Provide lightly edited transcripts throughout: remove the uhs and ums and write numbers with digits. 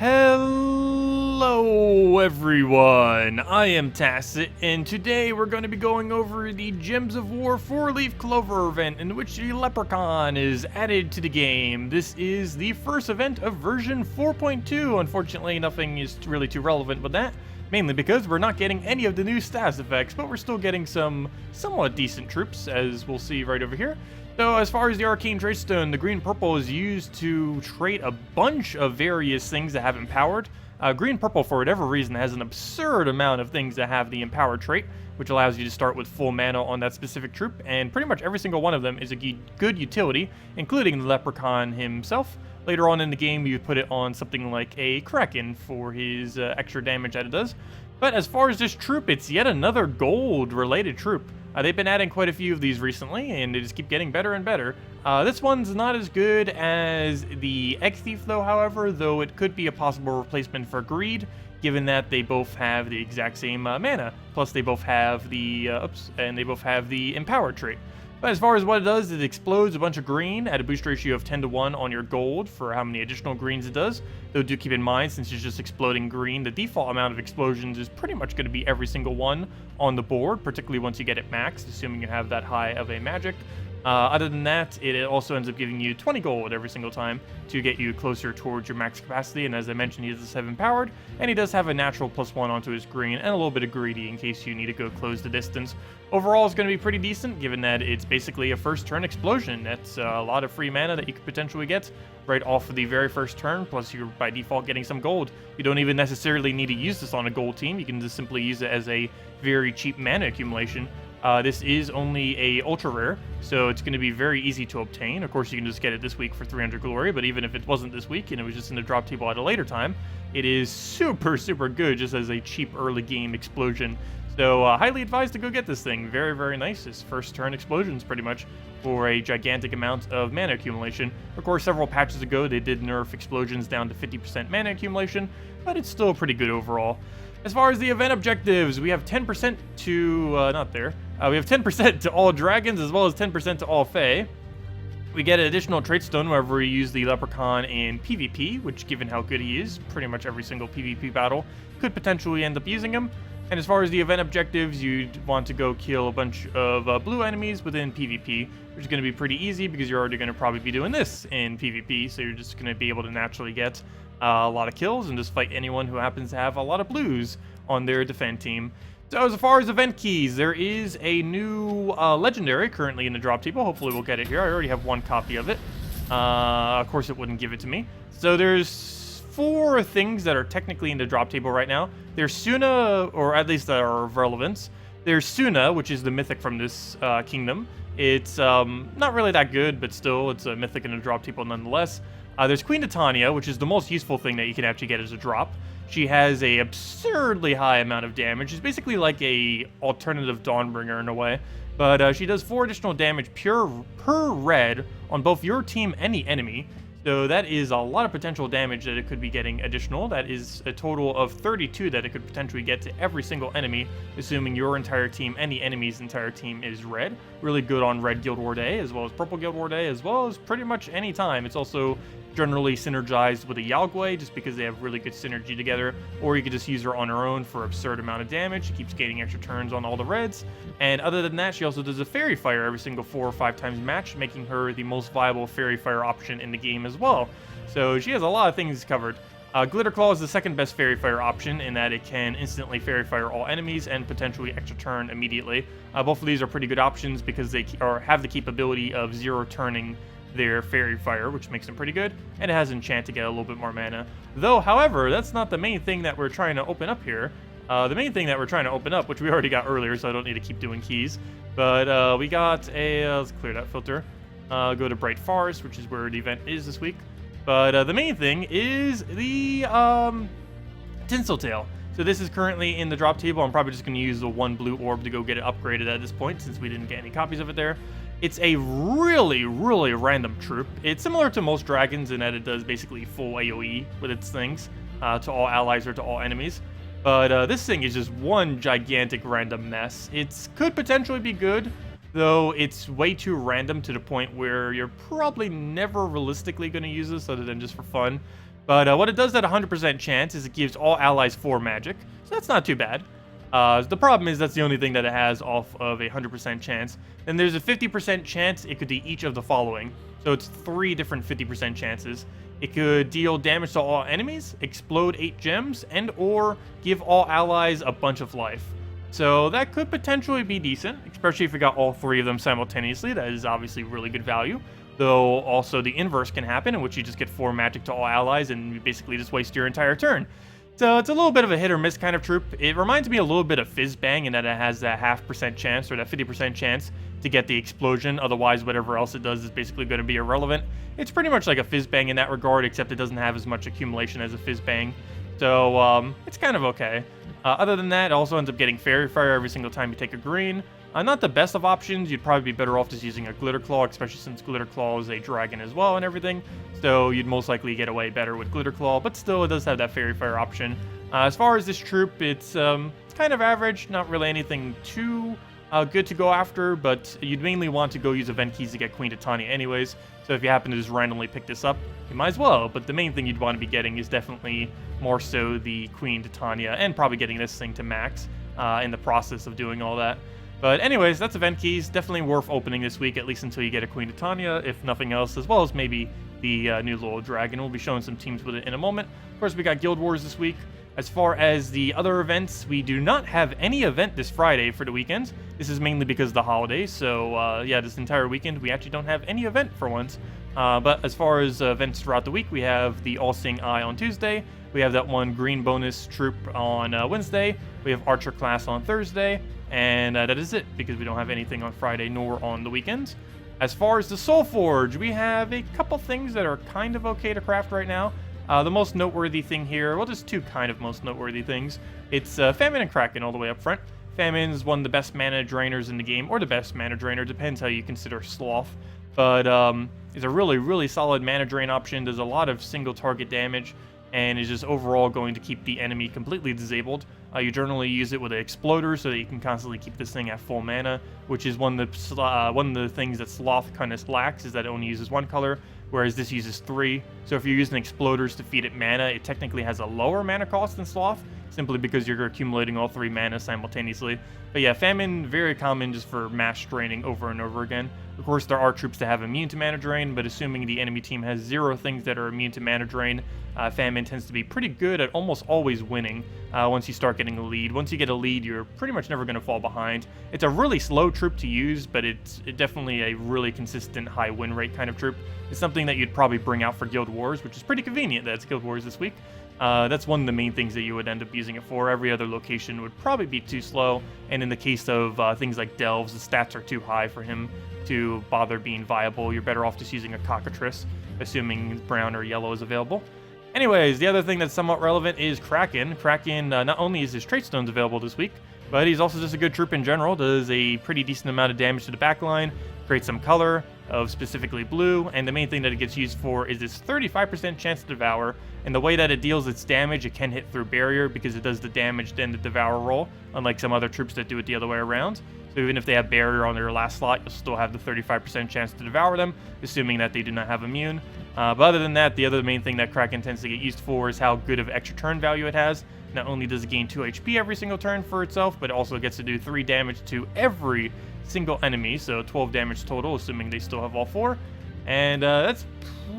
Hello everyone, I am Tacet, and today we're going to be going over the Gems of War 4-Leaf Clover event in which the Leprechaun is added to the game. This is the first event of version 4.2. Unfortunately, nothing is really too relevant with that, mainly because we're not getting any of the new status effects, but we're still getting some somewhat decent troops, as we'll see right over here. So as far as the Arcane Trait Stone, the green-purple is used to trait a bunch of various things that have empowered. Green-purple, for whatever reason, has an absurd amount of things that have the empowered trait, which allows you to start with full mana on that specific troop, and pretty much every single one of them is a good utility, including the Leprechaun himself. Later on in the game, you put it on something like a Kraken for his extra damage that it does. But as far as this troop, it's yet another gold-related troop. They've been adding quite a few of these recently, and they just keep getting better and better. This one's not as good as the Egg Thief, though it could be a possible replacement for Greed, given that they both have the exact same mana. Plus, they both have the Empowered trait. But as far as what it does, it explodes a bunch of green at a boost ratio of 10-to-1 on your gold for how many additional greens it does. Though do keep in mind, since it's just exploding green, the default amount of explosions is pretty much going to be every single one on the board, particularly once you get it maxed, assuming you have that high of a magic. Other than that, it also ends up giving you 20 gold every single time to get you closer towards your max capacity, and as I mentioned, he does have empowered, and he does have a natural +1 onto his green, and a little bit of greedy in case you need to go close the distance. Overall, it's going to be pretty decent, given that it's basically a first turn explosion. That's a lot of free mana that you could potentially get right off of the very first turn, plus you're by default getting some gold. You don't even necessarily need to use this on a gold team, you can just simply use it as a very cheap mana accumulation. This is only a ultra rare, so it's going to be very easy to obtain. Of course, you can just get it this week for 300 glory, but even if it wasn't this week and it was just in the drop table at a later time, it is super good just as a cheap early game explosion. So highly advised to go get this thing. Very nice. It's first turn explosions pretty much for a gigantic amount of mana accumulation. Of course, several patches ago they did nerf explosions down to 50% mana accumulation, but it's still pretty good overall. As far as the event objectives, we have 10% to, we have 10% to all dragons as well as 10% to all fae. We get an additional trait stone whenever we use the Leprechaun in PvP, which given how good he is, pretty much every single PvP battle could potentially end up using him. And as far as the event objectives, you'd want to go kill a bunch of blue enemies within PvP, which is going to be pretty easy because you're already going to probably be doing this in PvP, so you're just going to be able to naturally get a lot of kills and just fight anyone who happens to have a lot of blues on their defend team. So as far as event keys, there is a new legendary currently in the drop table. Hopefully we'll get it here. I already have one copy of it. Of course it wouldn't give it to me. So there's 4 things that are technically in the drop table right now. There's Suna, or at least that are of relevance. There's Suna, which is the mythic from this kingdom. It's not really that good, but still it's a mythic in the drop table nonetheless. There's Queen Titania, which is the most useful thing that you can actually get as a drop. She has a absurdly high amount of damage. She's basically like a alternative Dawnbringer in a way. But she does 4 additional damage per red on both your team and the enemy. So that is a lot of potential damage that it could be getting additional. That is a total of 32 that it could potentially get to every single enemy, assuming your entire team and the enemy's entire team is red. Really good on red Guild War Day, as well as purple Guild War Day, as well as pretty much any time. It's also generally synergized with a Yalgwei, just because they have really good synergy together, or you could just use her on her own for absurd amount of damage. She keeps gaining extra turns on all the reds, and other than that, she also does a Fairy Fire every single 4 or 5 times match, making her the most viable Fairy Fire option in the game as well. So she has a lot of things covered. Glitter Claw is the second best Fairy Fire option in that it can instantly Fairy Fire all enemies and potentially extra turn immediately. Both of these are pretty good options because they have the capability of 0 turning their Fairy Fire, which makes them pretty good, and it has Enchant to get a little bit more mana. Though, however, that's not the main thing that we're trying to open up here. The main thing that we're trying to open up, which we already got earlier, so I don't need to keep doing keys, but we got a, let's clear that filter, go to Bright Forest, which is where the event is this week. But the main thing is the Tinseltail. So this is currently in the drop table. I'm probably just going to use the 1 blue orb to go get it upgraded at this point, since we didn't get any copies of it there. It's a really random troop. It's similar to most dragons in that it does basically full AoE with its things to all allies or to all enemies. But this thing is just one gigantic random mess. It could potentially be good, though it's way too random to the point where you're probably never realistically going to use this other than just for fun. But what it does at 100% chance is it gives all allies 4 magic, so that's not too bad. The problem is that's the only thing that it has off of a 100% chance. Then there's a 50% chance it could do each of the following. So it's 3 different 50% chances. It could deal damage to all enemies, explode 8 gems, and or give all allies a bunch of life. So that could potentially be decent, especially if you got all 3 of them simultaneously. That is obviously really good value. Though also the inverse can happen, in which you just get 4 magic to all allies and you basically just waste your entire turn. So it's a little bit of a hit or miss kind of troop. It reminds me a little bit of Fizzbang in that it has that 0.5% chance or that 50% chance to get the explosion. Otherwise, whatever else it does is basically going to be irrelevant. It's pretty much like a Fizzbang in that regard, except it doesn't have as much accumulation as a Fizzbang. So it's kind of okay. Other than that, it also ends up getting Fairy Fire every single time you take a green. Not the best of options. You'd probably be better off just using a Glitter Claw, especially since Glitter Claw is a dragon as well and everything. So you'd most likely get away better with Glitter Claw, but still it does have that Fairy Fire option. As far as this troop, it's kind of average, not really anything too good to go after, but you'd mainly want to go use event keys to get Queen Titania anyways. So if you happen to just randomly pick this up, you might as well. But the main thing you'd want to be getting is definitely more so the Queen Titania, and probably getting this thing to max in the process of doing all that. But anyways, that's event keys. Definitely worth opening this week, at least until you get a Queen Titania, if nothing else, as well as maybe the new little dragon. We'll be showing some teams with it in a moment. Of course, we got Guild Wars this week. As far as the other events, we do not have any event this Friday for the weekends. This is mainly because of the holidays, so yeah, this entire weekend we actually don't have any event for once. But as far as events throughout the week, we have the All-Seeing Eye on Tuesday. We have that one green bonus troop on Wednesday. We have Archer class on Thursday. And that is it, because we don't have anything on Friday nor on the weekends. As far as the Soulforge, we have a couple things that are kind of okay to craft right now. The most noteworthy thing here, well, just 2 kind of most noteworthy things. It's Famine and Kraken all the way up front. Famine is one of the best mana drainers in the game, or the best mana drainer, depends how you consider Sloth. But it's a really, really solid mana drain option. Does a lot of single target damage, and is just overall going to keep the enemy completely disabled. You generally use it with an Exploder so that you can constantly keep this thing at full mana, which is one of the things that Sloth kind of lacks, is that it only uses 1 color, whereas this uses 3. So if you're using Exploders to feed it mana, it technically has a lower mana cost than Sloth, simply because you're accumulating all 3 mana simultaneously. But yeah, Famine, very common just for mass draining over and over again. Of course, there are troops that have immune to mana drain, but assuming the enemy team has 0 things that are immune to mana drain, Famine tends to be pretty good at almost always winning once you start getting a lead. Once you get a lead, you're pretty much never going to fall behind. It's a really slow troop to use, but it's definitely a really consistent high win rate kind of troop. It's something that you'd probably bring out for Guild Wars, which is pretty convenient that it's Guild Wars this week. That's one of the main things that you would end up using it for. Every other location would probably be too slow, and in the case of things like Delves, the stats are too high for him to bother being viable. You're better off just using a Cockatrice, assuming brown or yellow is available. Anyways, the other thing that's somewhat relevant is Kraken. Kraken, not only is his trait stones available this week, but he's also just a good troop in general. Does a pretty decent amount of damage to the backline, creates some color of specifically blue, and the main thing that it gets used for is this 35% chance to devour. And the way that it deals its damage, it can hit through barrier because it does the damage then the devour roll, unlike some other troops that do it the other way around. So even if they have barrier on their last slot, you'll still have the 35% chance to devour them, assuming that they do not have immune. But other than that, the other main thing that Kraken tends to get used for is how good of extra turn value it has. Not only does it gain 2 HP every single turn for itself, but it also gets to do 3 damage to every single enemy, so 12 damage total, assuming they still have all 4. And that's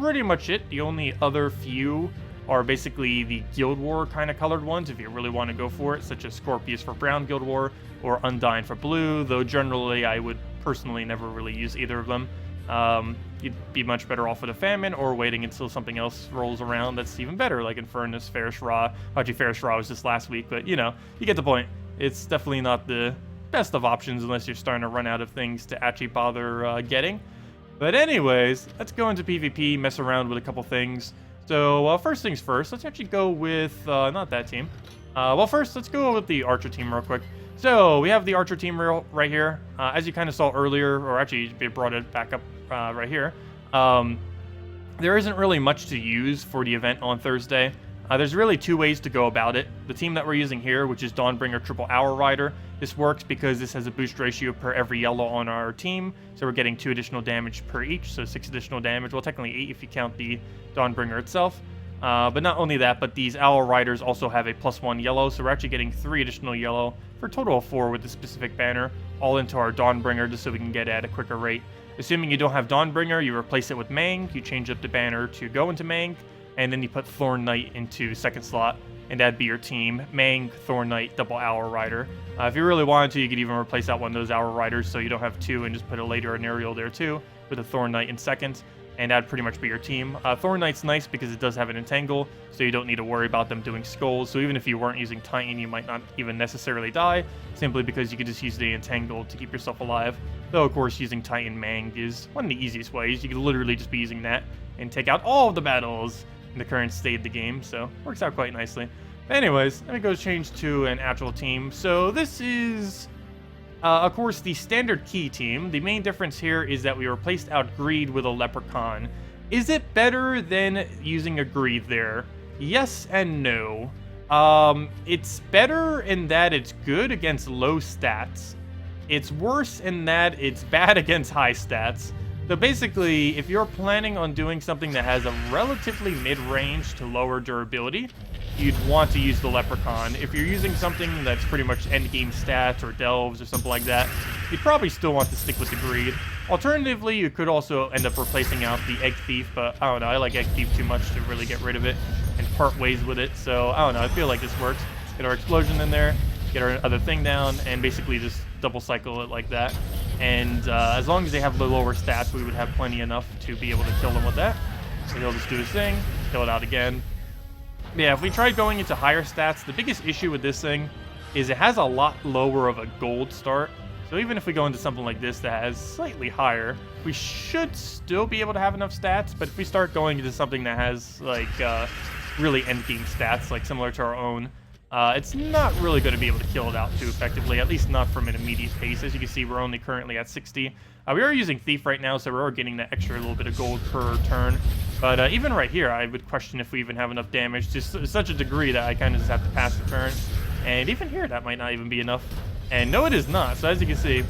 pretty much it. The only other few are basically the Guild War kind of colored ones, if you really want to go for it, such as Scorpius for brown Guild War, or Undyne for blue, though generally I would personally never really use either of them. You'd be much better off with a Famine, or waiting until something else rolls around that's even better, like Infernus, Ferris Ra. Actually, Ferris Ra was just last week, but you know, you get the point. It's definitely not the best of options unless you're starting to run out of things to actually bother getting. But anyways, let's go into PvP, mess around with a couple things. So first things first, let's actually go with, not that team. Well, first, let's go with the Archer team real quick. So we have the Archer team right here. As you kind of saw earlier, or actually they brought it back up right here. There isn't really much to use for the event on Thursday. There's really 2 ways to go about it. The team that we're using here, which is Dawnbringer Triple Hour Rider, this works because this has a boost ratio per every yellow on our team, so we're getting 2 additional damage per each, so 6 additional damage. Well, technically 8 if you count the Dawnbringer itself. But not only that, but these Owl Riders also have a +1 yellow, so we're actually getting 3 additional yellow for a total of 4 with this specific banner, all into our Dawnbringer just so we can get it at a quicker rate. Assuming you don't have Dawnbringer, you replace it with Mang, you change up the banner to go into Mang, and then you put Thorn Knight into second slot, and that'd be your team. Mang, Thorn Knight, double Owl Rider. If you really wanted to, you could even replace out one of those Owl Riders so you don't have 2 and just put a later an Aerial there too, with a Thorn Knight in second. And that'd pretty much be your team. Thorn Knight's nice because it does have an entangle, so you don't need to worry about them doing skulls. So even if you weren't using Titan, you might not even necessarily die, simply because you could just use the entangle to keep yourself alive. Though, of course, using Titan Mang is one of the easiest ways. You could literally just be using that and take out all of the battles in the current state of the game, so works out quite nicely. But anyways, let me go change to an actual team. So this is... of course, the standard key team. The main difference here is that we replaced out Greed with a Leprechaun. Is it better than using a Greed there? Yes and no. It's better in that it's good against low stats. It's worse in that it's bad against high stats. So basically, if you're planning on doing something that has a relatively mid-range to lower durability, you'd want to use the Leprechaun. If you're using something that's pretty much endgame stats or delves or something like that, you'd probably still want to stick with the Greed. Alternatively, you could also end up replacing out the Egg Thief, but I don't know, I like Egg Thief too much to really get rid of it and part ways with it, so I don't know, I feel like this works. Get our Explosion in there, get our other thing down, and basically just double cycle it like that. And as long as they have the lower stats, we would have plenty enough to be able to kill them with that. So he'll just do his thing, kill it out again. Yeah, if we tried going into higher stats, the biggest issue with this thing is it has a lot lower of a gold start. So even if we go into something like this that has slightly higher, we should still be able to have enough stats. But if we start going into something that has like really endgame stats, like similar to our own, it's not really going to be able to kill it out too effectively, at least not from an immediate pace. As you can see, we're only currently at 60. We are using Thief right now, so we are getting that extra little bit of gold per turn. But even right here, I would question if we even have enough damage to such a degree that I kind of just have to pass the turn. And even here, that might not even be enough. And no, it is not. So as you can see,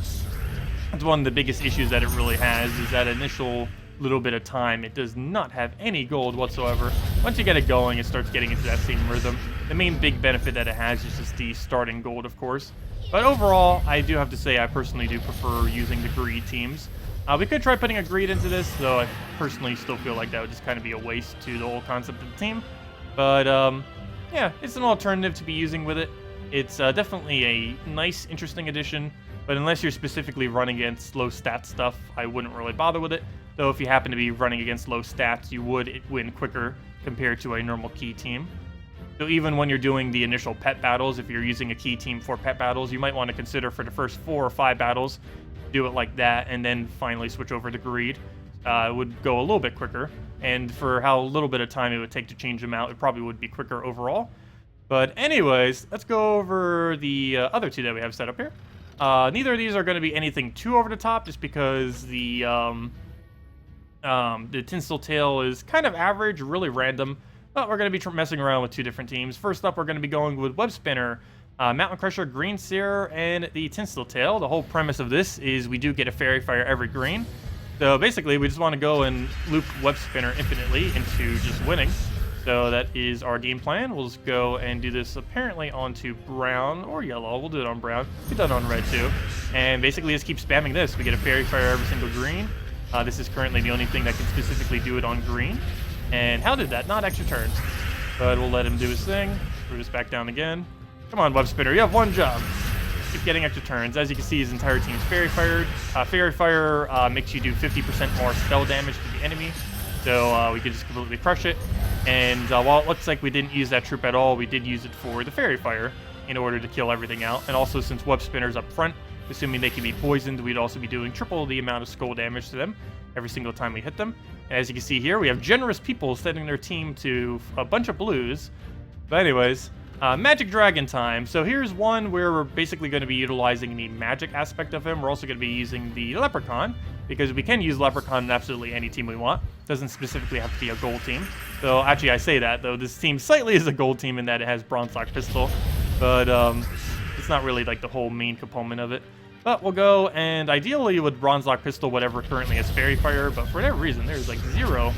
it's one of the biggest issues that it really has, is that initial little bit of time. It does not have any gold whatsoever. Once you get it going, it starts getting into that same rhythm. The main big benefit that it has is just the starting gold, of course. But overall, I do have to say I personally do prefer using the Greed teams. We could try putting a Greed into this, though I personally still feel like that would just kind of be a waste to the whole concept of the team. But yeah, it's an alternative to be using with it. It's definitely a nice, interesting addition, but unless you're specifically running against low stat stuff, I wouldn't really bother with it. Though if you happen to be running against low stats, you would win quicker compared to a normal key team. So even when you're doing the initial pet battles, if you're using a key team for pet battles, you might want to consider for the first 4 or 5 battles, do it like that, and then finally switch over to Greed. It would go a little bit quicker, and for how little bit of time it would take to change them out, it probably would be quicker overall. But anyways, let's go over the other two that we have set up here. Neither of these are going to be anything too over the top, just because the Tinseltail is kind of average, really random. But we're going to be messing around with 2 different teams. First up, we're going to be going with Web Spinner, Mountain Crusher, Green Seer, and the Tinseltail. The whole premise of this is we do get a Fairy Fire every green. So basically, we just want to go and loop Web Spinner infinitely into just winning. So that is our game plan. We'll just go and do this apparently onto brown or yellow. We'll do it on brown. We've done it on red too. And basically just keep spamming this. We get a Fairy Fire every single green. This is currently the only thing that can specifically do it on green. And how did that? Not extra turns. But we'll let him do his thing. Screw this back down again. Come on, Web Spinner. You have one job. Keep getting extra turns. As you can see, his entire team's Fairy Fired. Fairy Fire makes you do 50% more spell damage to the enemy. So we could just completely crush it. And while it looks like we didn't use that troop at all, we did use it for the Fairy Fire in order to kill everything out. And also, since Web Spinner's up front, assuming they can be poisoned, we'd also be doing triple the amount of skull damage to them every single time we hit them. And as you can see here, we have generous people sending their team to a bunch of blues. But anyways, Magic Dragon time. So here's one where we're basically going to be utilizing the magic aspect of him. We're also going to be using the Leprechaun, because we can use Leprechaun in absolutely any team we want. Doesn't specifically have to be a gold team. So actually, I say that, though. This team slightly is a gold team in that it has Bronze Lock Pistol. But it's not really like the whole main component of it. But we'll go, and ideally with Bronze Lock Pistol, whatever currently has Fairy Fire, but for whatever reason, there's like 0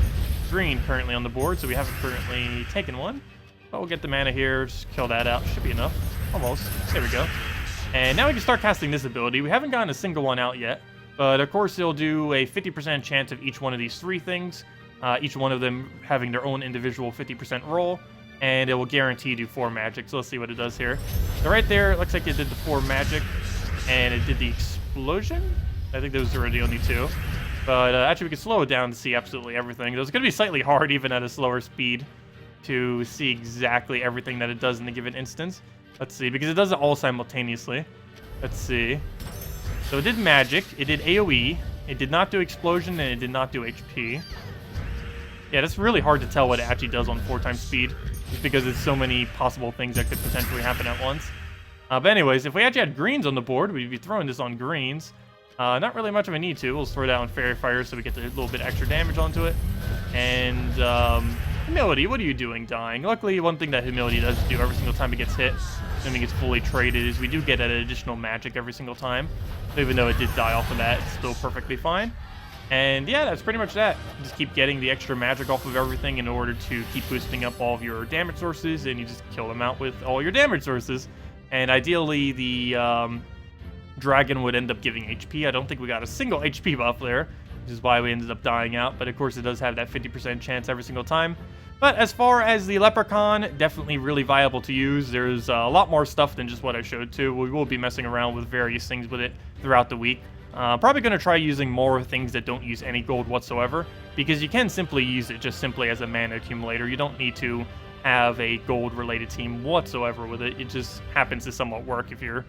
green currently on the board, so we haven't currently taken one. But we'll get the mana here, just kill that out. Should be enough. Almost. There we go. And now we can start casting this ability. We haven't gotten a single one out yet, but of course it'll do a 50% chance of each one of these 3 things, each one of them having their own individual 50% roll, and it will guarantee do 4 magic. So let's see what it does here. So right there, it looks like it did the 4 magic, and it did the explosion. I think those are the only 2. But actually, we can slow it down to see absolutely everything. Though it's going to be slightly hard, even at a slower speed, to see exactly everything that it does in a given instance. Let's see, because it does it all simultaneously. Let's see. So it did magic, it did AoE, it did not do explosion, and it did not do HP. Yeah, that's really hard to tell what it actually does on 4 times speed, just because there's so many possible things that could potentially happen at once. But anyways, if we actually had greens on the board, we'd be throwing this on greens. Not really much of a need to. We'll throw it out on Fairy Fire so we get a little bit extra damage onto it. And Humility, what are you doing, dying? Luckily, one thing that Humility does do every single time it gets hit, assuming it's fully traded, is we do get an additional magic every single time. So even though it did die off of that, it's still perfectly fine. And yeah, that's pretty much that. Just keep getting the extra magic off of everything in order to keep boosting up all of your damage sources, and you just kill them out with all your damage sources. And ideally, the dragon would end up giving HP. I don't think we got a single HP buff there, which is why we ended up dying out. But of course, it does have that 50% chance every single time. But as far as the Leprechaun, definitely really viable to use. There's a lot more stuff than just what I showed too. We will be messing around with various things with it throughout the week. Probably going to try using more things that don't use any gold whatsoever, because you can simply use it just simply as a mana accumulator. You don't need to have a gold related team whatsoever with it. It just happens to somewhat work if you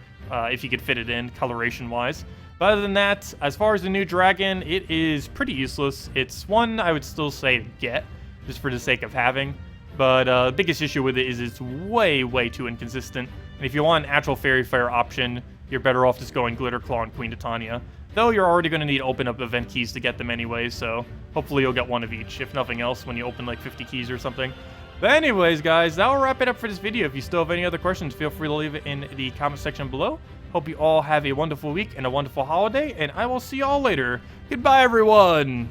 could fit it in coloration wise. But other than that, as far as the new dragon, it is pretty useless. It's one I would still say to get, just for the sake of having. But the biggest issue with it is it's way too inconsistent. And if you want an actual Fairy Fire option, you're better off just going Glitter Claw and Queen Titania. Though you're already going to need to open up event keys to get them anyway, so hopefully you'll get one of each, if nothing else, when you open like 50 keys or something. But anyways, guys, that'll wrap it up for this video. If you still have any other questions, feel free to leave it in the comment section below. Hope you all have a wonderful week and a wonderful holiday, and I will see you all later. Goodbye, everyone!